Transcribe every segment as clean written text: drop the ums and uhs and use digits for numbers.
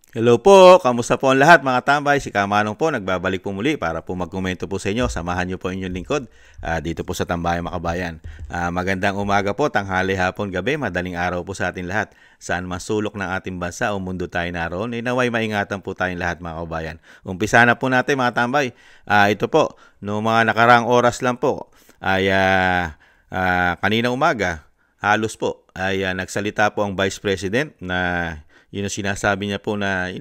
Hello po, kamusta po ang lahat mga tambay? Si Kamanong po, nagbabalik po muli para po magkomento po sa inyo. Samahan niyo po inyong lingkod dito po sa Tambayang Makabayan. Magandang umaga po, tanghali, hapon, gabi, madaling araw po sa ating lahat. Saan masulok ng ating bansa o mundo tayo naroon, naway maingatan po tayong lahat mga kabayan. Umpisa na po natin mga tambay. Ito po, no mga nakarang oras lang po ay kanina umaga, halos po ay nagsalita po ang Vice President na sinasabi niya po na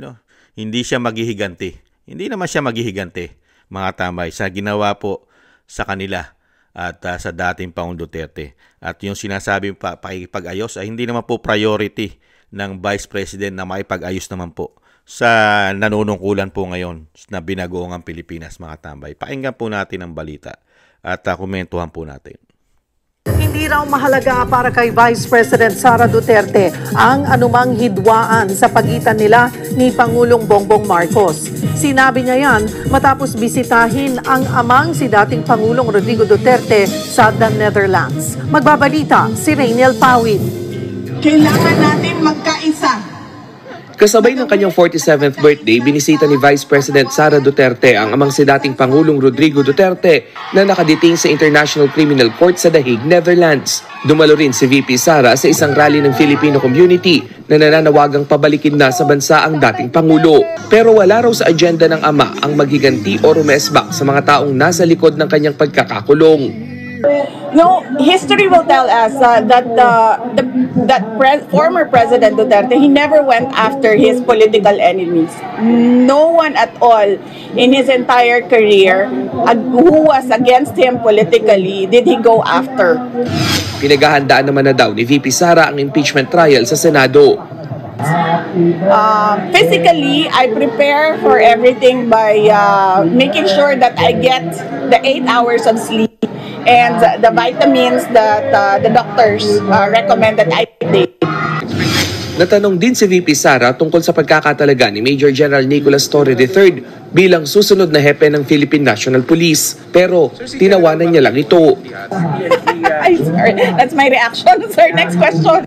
hindi siya maghihiganti. Hindi naman siya maghihiganti, mga tambay, sa ginawa po sa kanila at sa dating Pangulong Duterte. At yung sinasabi pa pakikipag-ayos ay hindi naman po priority ng Vice President na makipag-ayos naman po sa nanunungkulan po ngayon na binagoong ang Pilipinas, mga tambay. Pakinggan po natin ang balita at komentuhan po natin. Hindi raw mahalaga para kay Vice President Sara Duterte ang anumang hidwaan sa pagitan nila ni Pangulong Bongbong Marcos. Sinabi niya yan matapos bisitahin ang amang si dating Pangulong Rodrigo Duterte sa The Netherlands. Magbabalita si Rainiel Pawid. Kailangan natin magkaisa. Kasabay ng kanyang 47th birthday, binisita ni Vice President Sara Duterte ang amang si dating Pangulong Rodrigo Duterte na nakadetain sa International Criminal Court sa The Hague, Netherlands. Dumalo rin si VP Sara sa isang rally ng Filipino community na nananawagang pabalikin na sa bansa ang dating Pangulo. Pero wala raw sa agenda ng ama ang maghiganti o rumesbak sa mga taong nasa likod ng kanyang pagkakakulong. No, history will tell us former President Duterte, he never went after his political enemies. No one at all in his entire career who was against him politically did he go after. Pinaghahandaan naman na daw ni VP Sara ang impeachment trial sa Senado. Physically, I prepare for everything by making sure that I get the 8 hours of sleep and the vitamins that the doctors recommend that I take. Natanong din si VP Sara tungkol sa pagkakatalaga ni Major General Nicolas Torre III bilang susunod na hepe ng Philippine National Police. Pero tinawanan niya lang ito. Sorry, that's my reaction. Sir, next question.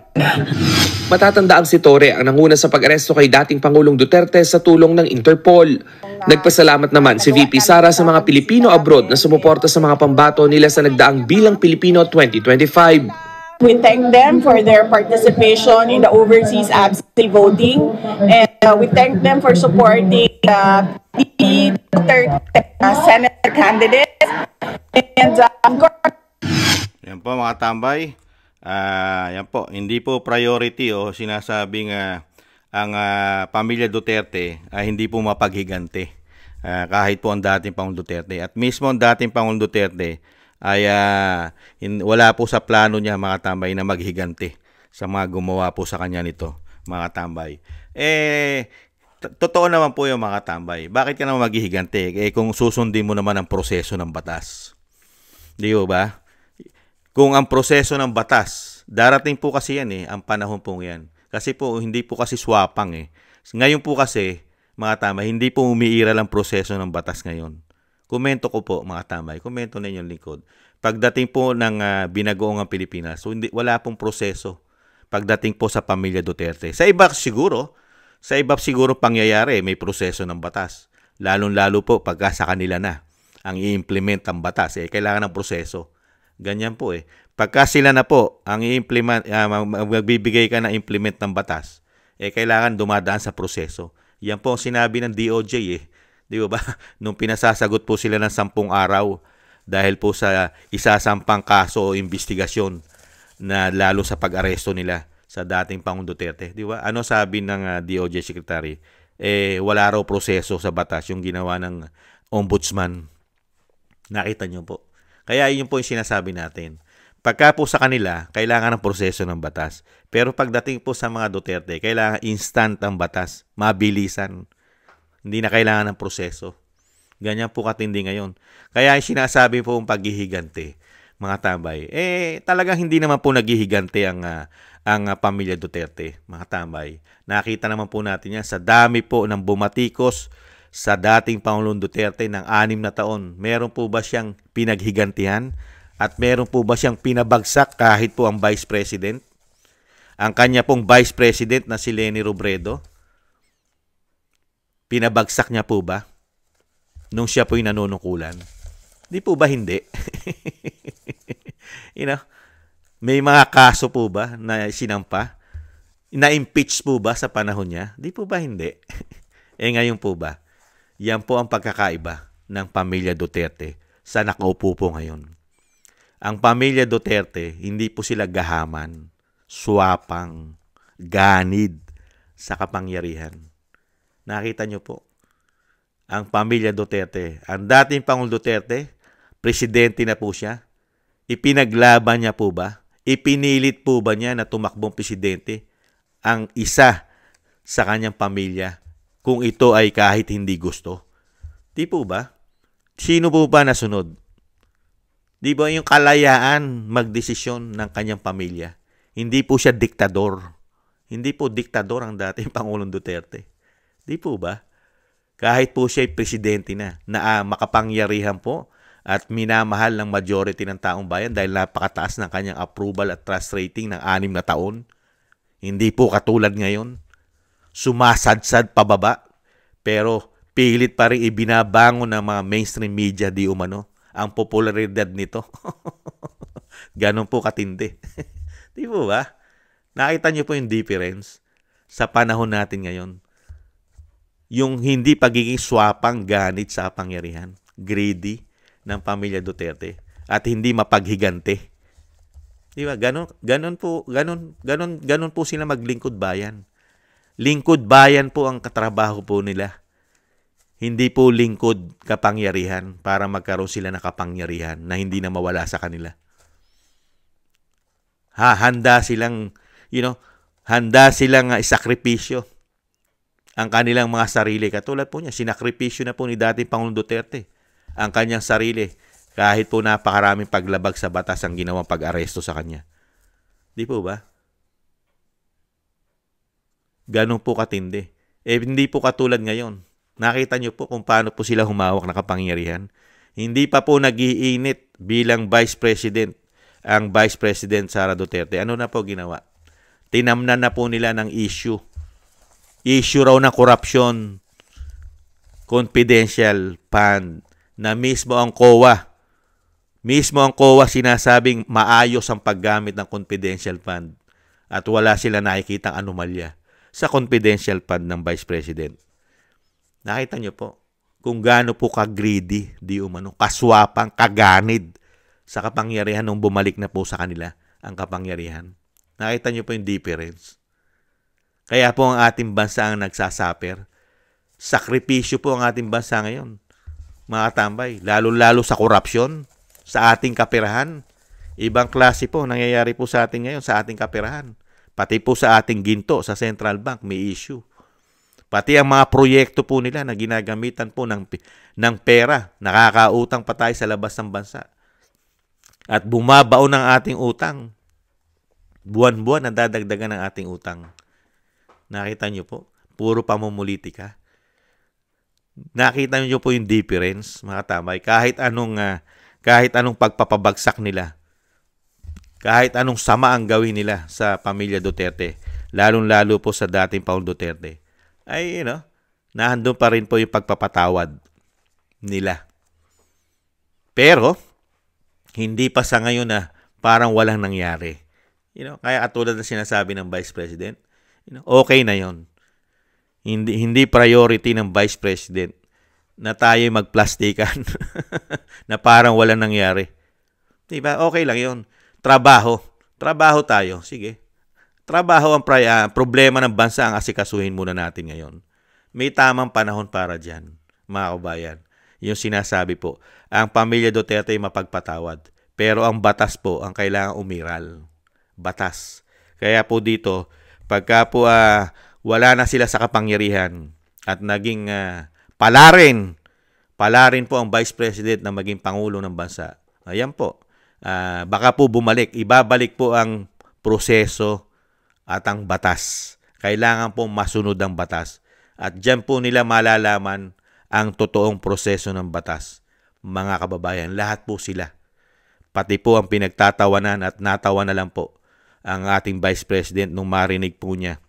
Matatandaang si Torre ang nanguna sa pag-aresto kay dating Pangulong Duterte sa tulong ng Interpol. Nagpasalamat naman si VP Sara sa mga Pilipino abroad na sumuporta sa mga pambato nila sa nagdaang Bilang Pilipino 2025. We thank them for their participation in the overseas absentee voting, and we thank them for supporting the Senate candidate. And of course, yan po mga tambay. Yan po, hindi po priority o sinasabing ang pamilya Duterte ay hindi po mapaghigante kahit po ang dating Pangulong Duterte. At mismo ang dating Pangulong Duterte ay wala po sa plano niya, mga tambay, na maghigante sa mga gumawa po sa kanya nito, mga tambay. Totoo naman po yung mga tambay. Bakit ka naman maghihigante? Kung susundin mo naman ang proseso ng batas. Di ba? Kung ang proseso ng batas, darating po kasi yan ang panahon po yan. Kasi po, hindi po kasi swapang Ngayon po kasi, mga tambay, hindi po umiiral ang proseso ng batas ngayon. Komento ko po, mga tambay, komento na inyong lingkod. Pagdating po ng binagoong ang Pilipinas, so wala pong proseso pagdating po sa pamilya Duterte. Sa iba siguro pangyayari, may proseso ng batas. Lalong-lalo po pagka sa kanila na ang i-implement ang batas, kailangan ng proseso. Ganyan po Pagka sila na po ang i-implement, magbibigay ka na implement ng batas, kailangan dumadaan sa proseso. Yan po ang sinabi ng DOJ Di ba? Nung pinasasagot po sila ng 10 araw dahil po sa isasampang kaso o investigasyon na lalo sa pag-aresto nila sa dating Pangulong Duterte. Di ba? Ano sabi ng DOJ Secretary? Wala raw proseso sa batas yung ginawa ng ombudsman. Nakita niyo po. Kaya yun po yung sinasabi natin. Pagka po sa kanila, kailangan ng proseso ng batas. Pero pagdating po sa mga Duterte, kailangan instant ang batas. Mabilisan. Hindi na kailangan ng proseso. Ganyan po katindi ngayon. Kaya yung sinasabi po ang paghihigante, mga tambay, talagang hindi naman po naghihigante ang pamilya Duterte, mga tambay. Nakita naman po natin yan sa dami po ng bumatikos sa dating Pangulong Duterte ng 6 na taon. Meron po ba siyang pinaghigantihan? At meron po ba siyang pinabagsak kahit po ang Vice President? Ang kanya pong Vice President na si Leni Robredo? Pinabagsak niya po ba nung siya po'y nanunukulan? Di po ba hindi? You know, may mga kaso po ba na sinampa? Na-impeach po ba sa panahon niya? Di po ba hindi? Ngayon po ba? Yan po ang pagkakaiba ng pamilya Duterte sa nakaupo po ngayon. Ang pamilya Duterte, hindi po sila gahaman, swapang, ganid sa kapangyarihan. Nakita niyo po, ang pamilya Duterte, ang dating Pangulong Duterte, presidente na po siya. Ipinaglaban niya po ba? Ipinilit po ba niya na tumakbong presidente ang isa sa kanyang pamilya kung ito ay kahit hindi gusto? Di po ba? Sino po ba nasunod? Di ba yung kalayaan magdesisyon ng kanyang pamilya? Hindi po siya diktador. Hindi po diktador ang dating Pangulong Duterte. Di po ba? Kahit po siya ay presidente na makapangyarihan po at minamahal ng majority ng taong bayan dahil napakataas ng kanyang approval at trust rating ng 6 na taon. Hindi po katulad ngayon. Sumasadsad pababa. Pero pilit pa rin ibinabangon ng mga mainstream media di umano ang popularidad nito. Ganon po katindi. Di po ba? Nakita niyo po yung difference sa panahon natin ngayon. Yung hindi pagiging swapang ganit sa kapangyarihan, greedy ng pamilya Duterte at hindi mapaghigante. Di ba? Ganon po sila maglingkod bayan. Lingkod bayan po ang katrabaho po nila. Hindi po lingkod kapangyarihan para magkaroon sila ng kapangyarihan na hindi na mawala sa kanila. Handa silang, handa silang isakripisyo ang kanilang mga sarili. Katulad po niya, sinakripisyo na po ni dating Pangulong Duterte ang kanyang sarili kahit po napakaraming paglabag sa batas ang ginawang pag-aresto sa kanya. Di po ba? Ganun po katindi. Hindi po katulad ngayon. Nakita niyo po kung paano po sila humawak ng kapangyarihan. Hindi pa po nag-iinit bilang Vice President ang Vice President Sara Duterte. Ano na po ginawa? Tinamnan na po nila ng issue. Issue raw ng corruption, confidential fund, na mismo ang COA sinasabing maayos ang paggamit ng confidential fund at wala sila nakikitang anomalya sa confidential fund ng Vice President. Nakita niyo po kung gaano po ka-greedy, di umano, kaswapang, kaganid sa kapangyarihan nung bumalik na po sa kanila ang kapangyarihan. Nakita niyo po yung difference. Kaya po ang ating bansa ang nagsasaper. Sakripisyo po ang ating bansa ngayon, mga tambay. Lalo-lalo sa korupsyon, sa ating kaperahan. Ibang klase po nangyayari po sa atin ngayon sa ating kaperahan. Pati po sa ating ginto, sa Central Bank, may issue. Pati ang mga proyekto po nila na ginagamitan po ng pera, nakakautang pa tayo sa labas ng bansa. At bumabaon ng ating utang. Buwan-buwan na dadagdagan ng ating utang. Nakita niyo po, puro pamumulitika. Nakita niyo po yung difference, mga tambay. Kahit anong pagpapabagsak nila, kahit anong sama ang gawin nila sa pamilya Duterte, lalong-lalo po sa dating Pangulong Duterte, ay, nahandun pa rin po yung pagpapatawad nila. Pero, hindi pa sa ngayon na parang walang nangyari. Kaya katulad na sinasabi ng Vice President, okay na yon. Hindi priority ng Vice President na tayo magplastikan na parang walang nangyari. Diba? Okay lang yon. Trabaho tayo. Sige. Trabaho ang problema ng bansa ang asikasuhin muna natin ngayon. May tamang panahon para dyan, mga kabayan. Yung sinasabi po, ang pamilya Duterte ay mapagpatawad. Pero ang batas po ang kailangan umiral. Batas. Kaya po dito, pagka po wala na sila sa kapangyarihan at naging palarin po ang Vice President na maging Pangulo ng bansa. Ayan po. Baka po ibabalik po ang proseso at ang batas. Kailangan po masunod ang batas. At dyan po nila malalaman ang totoong proseso ng batas. Mga kababayan, lahat po sila. Pati po ang pinagtatawanan at natawa na lang po ang ating Vice President nung marinig po niya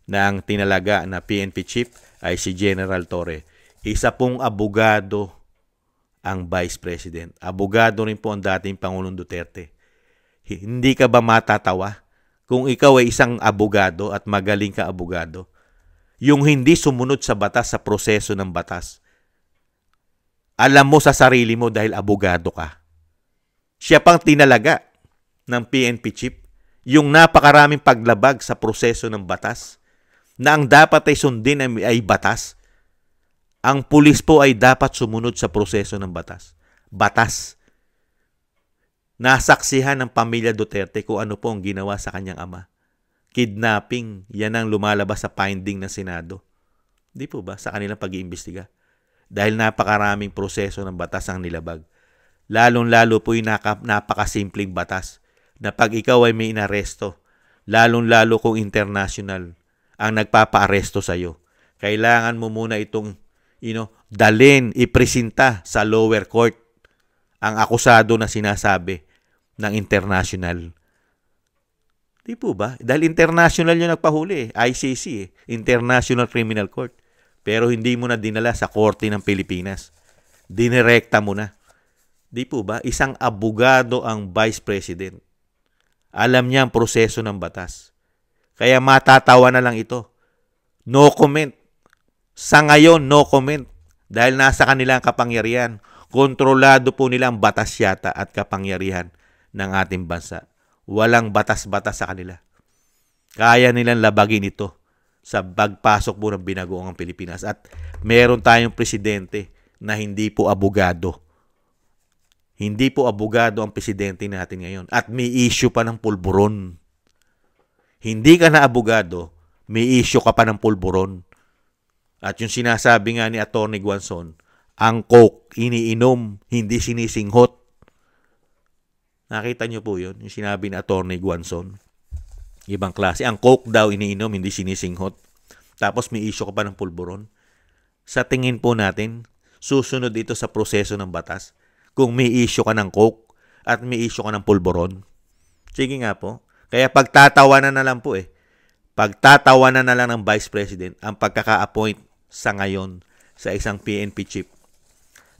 na ang tinalaga na PNP chief ay si General Torre. Isa pong abogado ang Vice President. Abogado rin po ang dating Pangulong Duterte. Hindi ka ba matatawa kung ikaw ay isang abogado at magaling ka abogado? Yung hindi sumunod sa batas, sa proseso ng batas. Alam mo sa sarili mo dahil abogado ka. Siya pang tinalaga ng PNP chief. Yung napakaraming paglabag sa proseso ng batas na ang dapat ay sundin ay batas. Ang pulis po ay dapat sumunod sa proseso ng batas. Batas. Nasaksihan ng pamilya Duterte kung ano po ang ginawa sa kanyang ama. Kidnapping, yan ang lumalabas sa finding ng Senado. Di po ba? Sa kanilang pag-iimbestiga. Dahil napakaraming proseso ng batas ang nilabag. Lalong-lalo po yung napakasimpleng batas na pag ikaw ay may inaresto, lalong-lalo kung international ang nagpapa-aresto sa'yo. Kailangan mo muna itong dalhin, ipresenta sa lower court ang akusado na sinasabi ng international. Di po ba? Dahil international yung nagpahuli, ICC, International Criminal Court. Pero hindi mo na dinala sa korte ng Pilipinas. Dinirekta mo na. Di po ba? Isang abogado ang Vice President. Alam niya ang proseso ng batas. Kaya matatawa na lang ito. No comment. Sa ngayon, no comment. Dahil nasa kanilang kapangyarihan. Kontrolado po nila ang batas yata at kapangyarihan ng ating bansa. Walang batas-batas sa kanila. Kaya nilang labagin ito sa pagpasok po ng binagoong Pilipinas. At meron tayong presidente na hindi po abogado. Hindi po abogado ang presidente natin ngayon. At may issue pa ng pulburon. Hindi ka na abogado, may issue ka pa ng pulburon. At yung sinasabi nga ni Atty. Guanzon, ang coke iniinom, hindi sinisinghot. Nakita niyo po yun? Yung sinabi ni Atty. Guanzon. Ibang klase. Ang coke daw iniinom, hindi sinisinghot. Tapos may issue ka pa ng pulburon. Sa tingin po natin, susunod ito sa proseso ng batas. Kung may issue ka ng coke at may issue ka ng pulburon. Sige nga po. Kaya pagtatawanan na lang po Pagtatawanan na lang ng Vice President ang pagkaka-appoint sa ngayon sa isang PNP chief.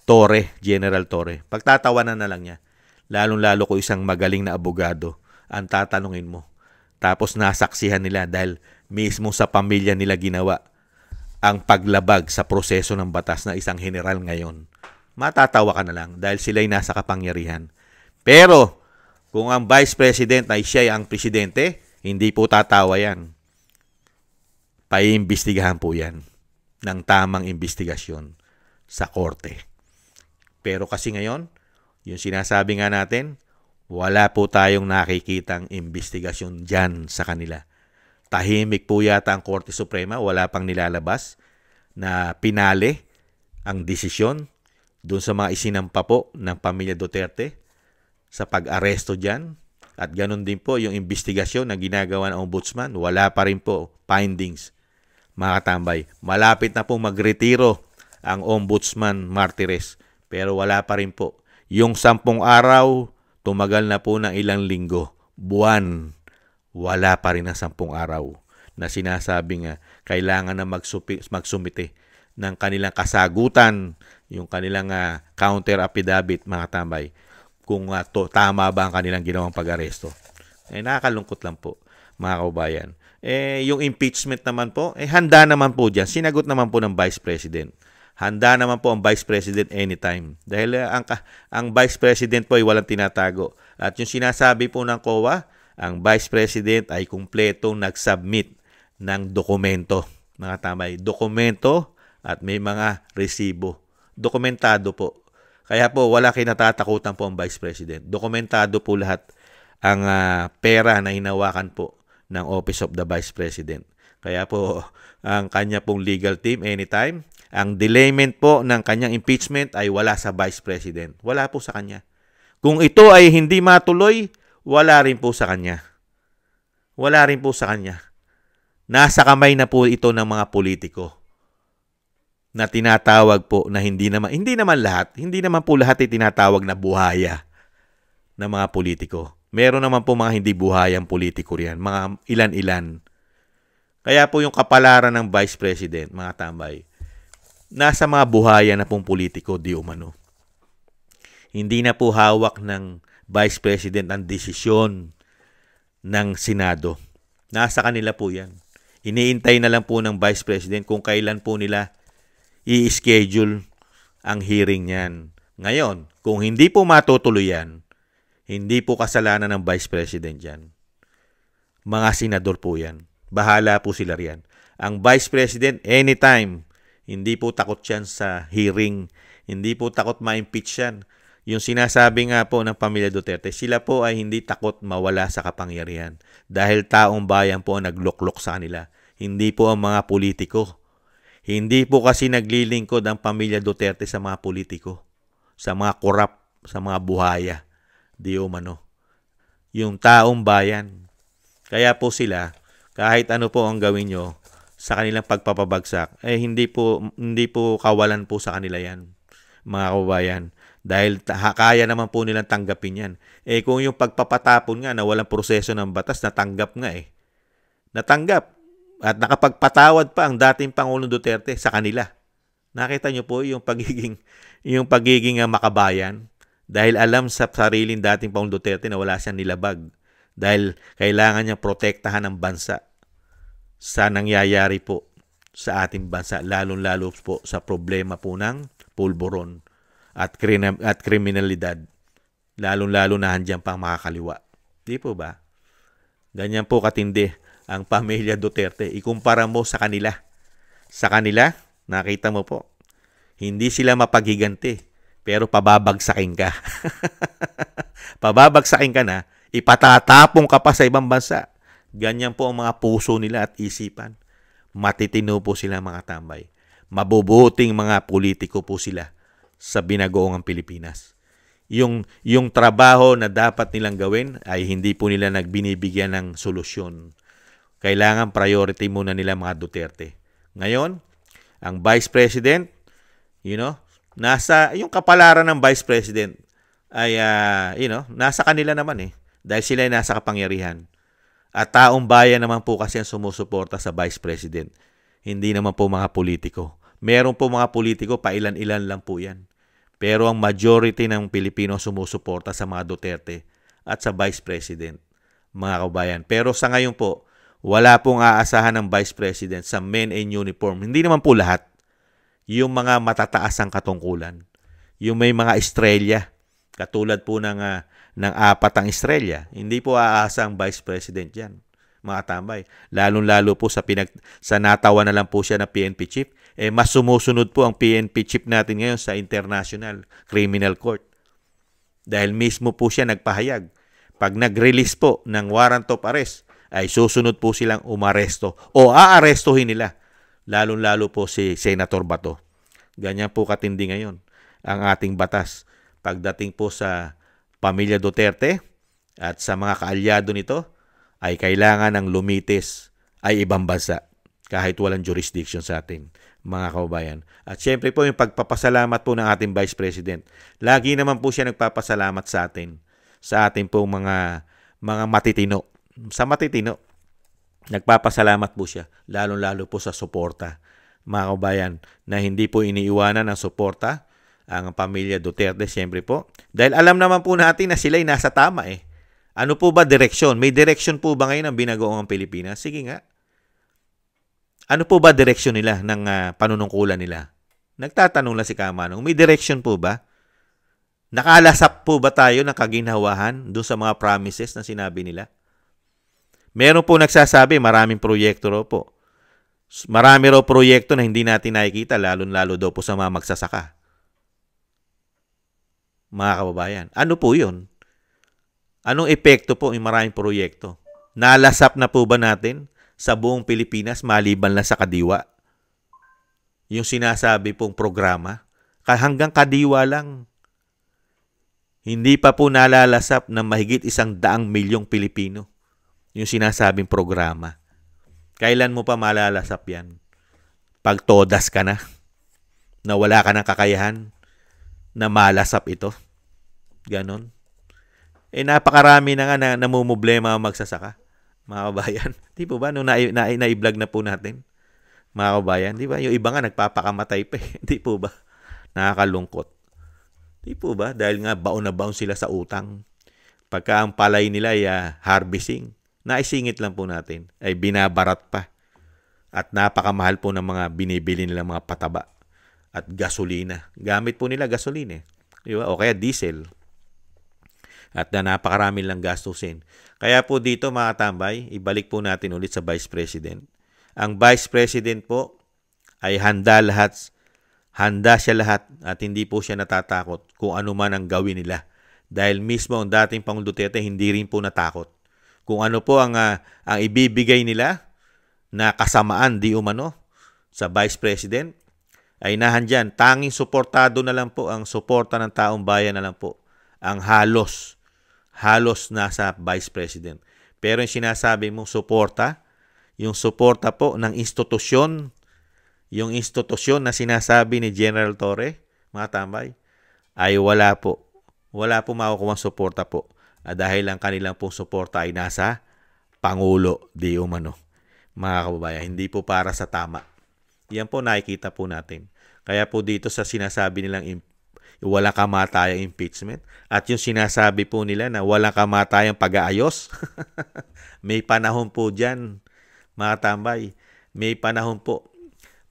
Torre, General Torre. Pagtatawanan na lang niya. Lalong-lalo ko isang magaling na abogado ang tatanungin mo. Tapos nasaksihan nila dahil mismo sa pamilya nila ginawa ang paglabag sa proseso ng batas na isang general ngayon. Matatawa ka na lang dahil sila'y nasa kapangyarihan. Pero kung ang Vice President ay siya ang presidente, hindi po tatawa yan. Paiimbestigahan po yan ng tamang investigasyon sa korte. Pero kasi ngayon, yung sinasabi nga natin, wala po tayong nakikitang investigasyon dyan sa kanila. Tahimik po yata ang Korte Suprema, wala pang nilalabas na pinali ang desisyon doon sa mga isinampa po ng pamilya Duterte sa pag-aresto dyan. At ganun din po yung investigasyon na ginagawa ng Ombudsman, wala pa rin po findings. Mga katambay, malapit na po magretiro ang Ombudsman Martires, pero wala pa rin po. Yung 10 araw, tumagal na po ng ilang linggo, buwan, wala pa rin ang 10 araw na sinasabi nga kailangan na magsumite ng kanilang kasagutan, yung kanilang counter affidavit, mga katambay, kung tama ba ang kanilang ginawang pag-aresto. Nakakalungkot lang po, mga kaubayan. Yung impeachment naman po, handa naman po dyan. Sinagot naman po ng Vice President. Handa naman po ang Vice President anytime. Dahil ang Vice President po ay walang tinatago. At yung sinasabi po ng COA, ang Vice President ay kumpletong nag-submit ng dokumento. Mga tamay, dokumento at may mga resibo. Dokumentado po. Kaya po wala kinatatakutan po ang Vice President. Dokumentado po lahat ang pera na hinawakan po ng Office of the Vice President. Kaya po, ang kanya pong legal team anytime, ang delayment po ng kanyang impeachment ay wala sa Vice President. Wala po sa kanya. Kung ito ay hindi matuloy, wala rin po sa kanya. Wala rin po sa kanya. Nasa kamay na po ito ng mga politiko na tinatawag po na hindi naman po lahat ay tinatawag na buhaya ng mga politiko. Meron naman po mga hindi buhayang politiko riyan, mga ilan-ilan. Kaya po yung kapalaran ng Vice President, mga tambay, nasa mga buhaya na pong politiko di umano. Hindi na po hawak ng Vice President ang desisyon ng Senado. Nasa kanila po yan. Iniintay na lang po ng Vice President kung kailan po nila i-schedule ang hearing niyan. Ngayon, kung hindi po matutuloy yan, hindi po kasalanan ng Vice President yan. Mga senador po yan. Bahala po sila riyan. Ang Vice President, anytime, hindi po takot yan sa hearing. Hindi po takot ma-impeach yan. Yung sinasabi nga po ng pamilya Duterte, sila po ay hindi takot mawala sa kapangyarihan. Dahil taong bayan po ang nagluklok sa kanila. Hindi po ang mga politiko. Hindi po kasi naglilingkod ang pamilya Duterte sa mga politiko. Sa mga korap, sa mga buhaya. Di umano. Yung taong bayan. Kaya po sila, kahit ano po ang gawin nyo sa kanilang pagpapabagsak, hindi po kawalan po sa kanila yan, mga kababayan. Dahil kaya naman po nilang tanggapin yan. Kung yung pagpapatapon nga na walang proseso ng batas, natanggap nga eh. Natanggap. At nakapagpatawad pa ang dating Pangulong Duterte sa kanila. Nakita nyo po yung pagiging makabayan. Dahil alam sa sariling dating Pangulong Duterte na wala siyang nilabag. Dahil kailangan niya protektahan ang bansa sa nangyayari po sa ating bansa. Lalong-lalo po sa problema po ng pulburon at kriminalidad. Lalong-lalo na handyan pang makakaliwa. Di po ba? Ganyan po katindi ang pamilya Duterte. Ikumpara mo sa kanila. Sa kanila, nakita mo po, hindi sila mapaghiganti, pero pababagsakin ka. Pababagsakin ka na, ipatatapong ka pa sa ibang bansa. Ganyan po ang mga puso nila at isipan. Matitino po sila mga tambay. Mabubuting mga politiko po sila sa binagoong Pilipinas. Yung trabaho na dapat nilang gawin ay hindi po nila nagbinibigyan ng solusyon. Kailangan priority muna nila mga Duterte. Ngayon, ang Vice President, nasa yung kapalaran ng Vice President ay nasa kanila naman eh. Dahil sila ay nasa kapangyarihan. At taong bayan naman po kasi ang sumusuporta sa Vice President. Hindi naman po mga politiko. Meron po mga politiko, pailan-ilan lang po yan. Pero ang majority ng Pilipino sumusuporta sa mga Duterte at sa Vice President, mga kabayan. Pero sa ngayon po, wala pong aasahan ng Vice President sa men in uniform. Hindi naman po lahat. Yung mga matataas ang katungkulan. Yung may mga estrelya, katulad po ng 4 ang estrelya. Hindi po aasa ang Vice President yan, mga tambay. Lalong-lalo po sa natawa na lang po siya na PNP chief. Mas sumusunod po ang PNP chief natin ngayon sa International Criminal Court. Dahil mismo po siya nagpahayag. Pag nag-release po ng warrant of arrest, ay susunod po silang umaresto o aarestohin nila. Lalong-lalo po si Senator Bato. Ganyan po katindi ngayon ang ating batas. Pagdating po sa pamilya Duterte at sa mga kaalyado nito, ay kailangan ng lumitis ay ibang bansa kahit walang jurisdiction sa atin, mga kababayan. At syempre po yung pagpapasalamat po ng ating Vice President. Lagi naman po siya nagpapasalamat sa ating pong mga matitino. Sa matitino, nagpapasalamat po siya, lalong-lalo po sa suporta, mga kababayan, na hindi po iniiwanan ng suporta ang pamilya Duterte, syempre po. Dahil alam naman po natin na sila'y nasa tama eh. Ano po ba direksyon? May direksyon po ba ngayon ang binagoong Pilipinas? Sige nga. Ano po ba direksyon nila ng panunungkulan nila? Nagtatanong lang si Kamanong, may direksyon po ba? Nakalasap po ba tayo ng kaginhawahan doon sa mga promises na sinabi nila? Meron po nagsasabi, maraming proyekto raw po. Marami raw proyekto na hindi natin nakikita, lalo-lalo daw po sa mga magsasaka. Mga kababayan, ano po yun? Anong epekto po yung maraming proyekto? Nalasap na po ba natin sa buong Pilipinas maliban lang sa Kadiwa? Yung sinasabi pong programa, hanggang Kadiwa lang. Hindi pa po nalalasap ng mahigit 100 milyong Pilipino yung sinasabing programa. Kailan mo pa malalasap yan? Pag todas ka na wala ka ng kakayahan na malasap ito. Ganon. Napakarami na nga na namumblema ang magsasaka, mga kabayan. Di po ba? Nung na-vlog na po natin, mga kabayan, di ba? Yung iba nga nagpapakamatay pa eh. Di po ba? Nakakalungkot. Di po ba? Dahil nga baon na baon sila sa utang. Pagka ang palay nila ay harvesting, naisingit lang po natin, ay binabarat pa. At napakamahal po ng mga binibili nilang mga pataba at gasolina. Gamit po nila gasolina eh. Di ba? O kaya diesel. At napakarami lang gastusin. Kaya po dito mga tambay, ibalik po natin ulit sa Vice President. Ang Vice President po ay handa siya lahat at hindi po siya natatakot kung ano man ang gawin nila. Dahil mismo ang dating Pangulong Duterte hindi rin po natakot. Kung ano po ang ibibigay nila na kasamaan di umano sa Vice President, ay nahandyan. Tanging suportado na lang po ang suporta ng taong bayan na lang po ang halos nasa Vice President. Pero yung sinasabi mong suporta, yung suporta po ng institusyon, yung institusyon na sinasabi ni General Torre, mga tambay, ay wala po. Wala po makukuha suporta po. Dahil ang kanilang pong suporta ay nasa Pangulo di umano. Mga kababayan, hindi po para sa tama. Yan po nakikita po natin. Kaya po dito sa sinasabi nilang walang kamatayang impeachment at yung sinasabi po nila na walang kamatayang pag-aayos, may panahon po dyan, mga tambay. May panahon po.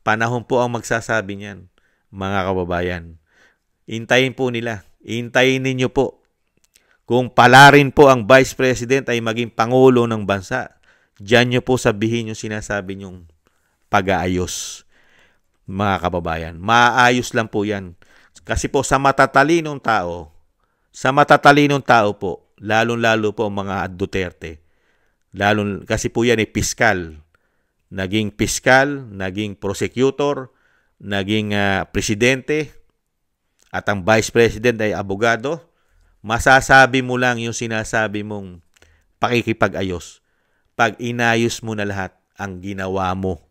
Panahon po ang magsasabi niyan, mga kababayan. Intayin po nila. Intayin ninyo po. Kung palarin po ang Vice President ay maging Pangulo ng bansa, diyan nyo po sabihin yung sinasabi nyong pag-aayos, mga kababayan. Maayos lang po yan. Kasi po sa matatalinong tao po, lalong-lalo po ang mga Duterte, kasi po yan ay piskal. Naging piskal, naging prosecutor, naging presidente, at ang Vice President ay abogado, masasabi mo lang yung sinasabi mong pakikipag-ayos. Pag inayos mo na lahat ang ginawa mo,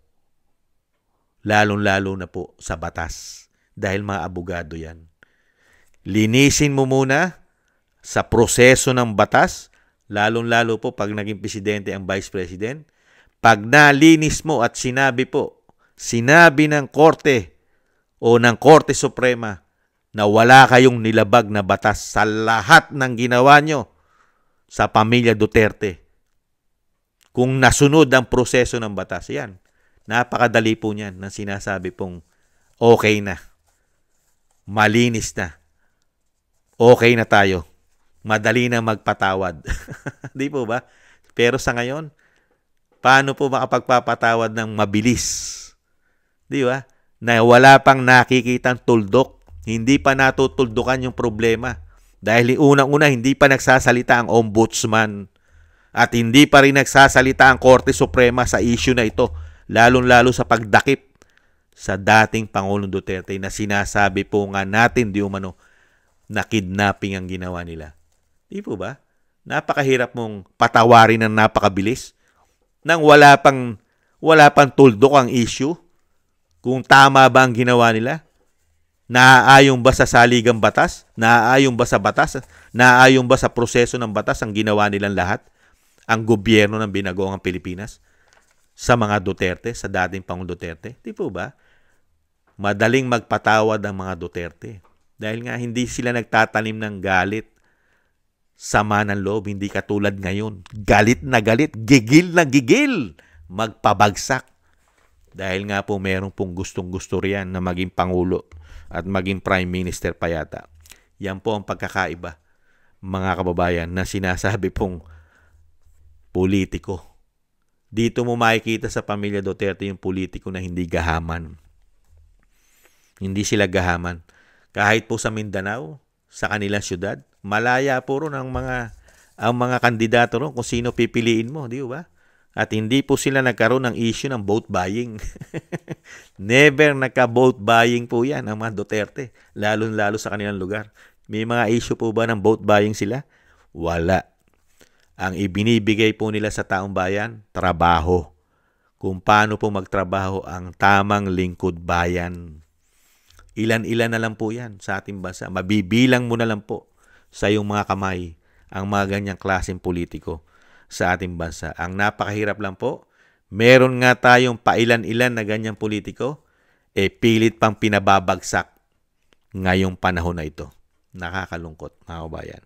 lalong-lalo na po sa batas. Dahil mga abogado yan. Linisin mo muna sa proseso ng batas, lalong-lalo po pag naging presidente ang Vice President. Pag nalinis mo at sinabi ng Korte o ng Korte Suprema na wala kayong nilabag na batas sa lahat ng ginawa nyo sa pamilya Duterte, kung nasunod ang proseso ng batas, yan. Napakadali po niyan na sinasabi pong okay na. Malinis na. Okay na tayo. Madali na magpatawad. Di po ba? Pero sa ngayon, paano po makapagpapatawad ng mabilis? Di ba? Na wala pang nakikitang tuldok. Hindi pa natutuldukan yung problema. Dahil unang-una, hindi pa nagsasalita ang ombudsman. At hindi pa rin nagsasalita ang Korte Suprema sa issue na ito. Lalong-lalo sa pagdakip sa dating Pangulong Duterte na sinasabi po nga natin di umano na kidnapping ang ginawa nila. Di po ba? Napakahirap mong patawarin ng napakabilis nang wala pang tuldok ang issue kung tama ba ang ginawa nila. Naaayon ba sa saligang batas? Naaayon ba sa batas? Naaayon ba sa proseso ng batas ang ginawa nilang lahat? Ang gobyerno ng binagoong Pilipinas sa mga Duterte, sa dating Pangulong Duterte? Di po ba? Madaling magpatawad ang mga Duterte. Dahil nga hindi sila nagtatanim ng galit, sama ng loob, hindi katulad ngayon. Galit na galit, gigil na gigil, magpabagsak. Dahil nga po meron pong gustong-gusto riyan na maging Pangulo at maging Prime Minister pa yata. Yan po ang pagkakaiba, mga kababayan, na sinasabi pong politiko. Dito mo makikita sa pamilya Duterte yung politiko na hindi gahaman. Hindi sila gahaman. Kahit po sa Mindanao, sa kanilang syudad, malaya po ron ang mga kandidato ron kung sino pipiliin mo, di ba? At hindi po sila nagkaroon ng issue ng vote buying. Never nagka-vote buying po yan ang mga Duterte, lalo-lalo sa kanilang lugar. May mga issue po ba ng vote buying sila? Wala. Ang ibinibigay po nila sa taong bayan, trabaho. Kung paano po magtrabaho ang tamang lingkod bayan. Ilan-ilan na lang po yan sa ating bansa. Mabibilang mo na lang po sa iyong mga kamay ang mga ganyang klaseng politiko sa ating bansa. Ang napakahirap lang po, Meron nga tayong pailan-ilan na ganyang politiko, pilit pang pinababagsak ngayong panahon na ito. Nakakalungkot, mga kabayan.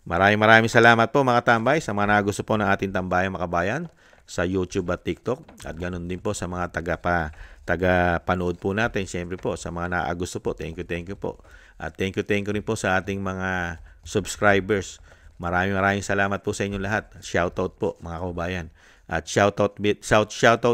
Maraming salamat po mga tambay sa mga nagusto po ng ating tambayang makabayan sa YouTube at TikTok. At ganun din po sa mga taga-panood po natin. Siyempre po sa mga naagusto po. Thank you po. At thank you rin po sa ating mga subscribers. Maraming salamat po sa inyong lahat. Shoutout po mga kababayan. At shoutout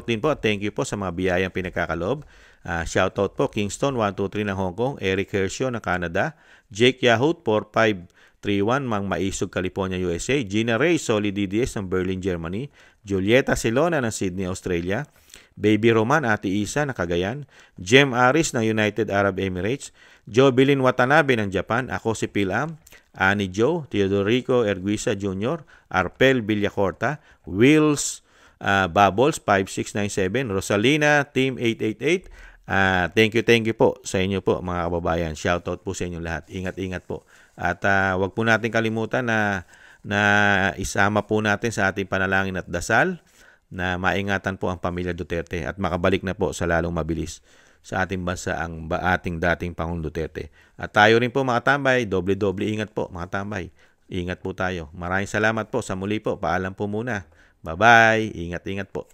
din po. Thank you po sa mga biyayang pinagkakaloob. Shoutout po Kingston 123 ng Hong Kong, Eric Hershio ng Canada, Jake Yahoo 4531 Mang Maisog, California, USA, Gina Ray Soli DDS ng Berlin, Germany, Julieta Silona ng Sydney, Australia, Baby Roman Ate Isa ng Cagayan, Jem Aris ng United Arab Emirates, Jobilin Watanabe ng Japan, ako si Pilam, Annie Joe, Teodorico Erguisa Jr., Arpel Villacorta, Wills Bubbles 5697, Rosalina Team 888. Thank you po sa inyo po mga kababayan. Shoutout po sa inyo lahat. Ingat po. At wag po natin kalimutan na isama po natin sa ating panalangin at dasal na maingatan po ang pamilya Duterte at makabalik na po sa lalong mabilis sa ating bansa ang ating dating Pangulong Duterte. At tayo rin po mga tambay, doble ingat po mga tambay. Ingat po tayo. Maraming salamat po. Sa muli po, paalam po muna. Bye-bye. Ingat po.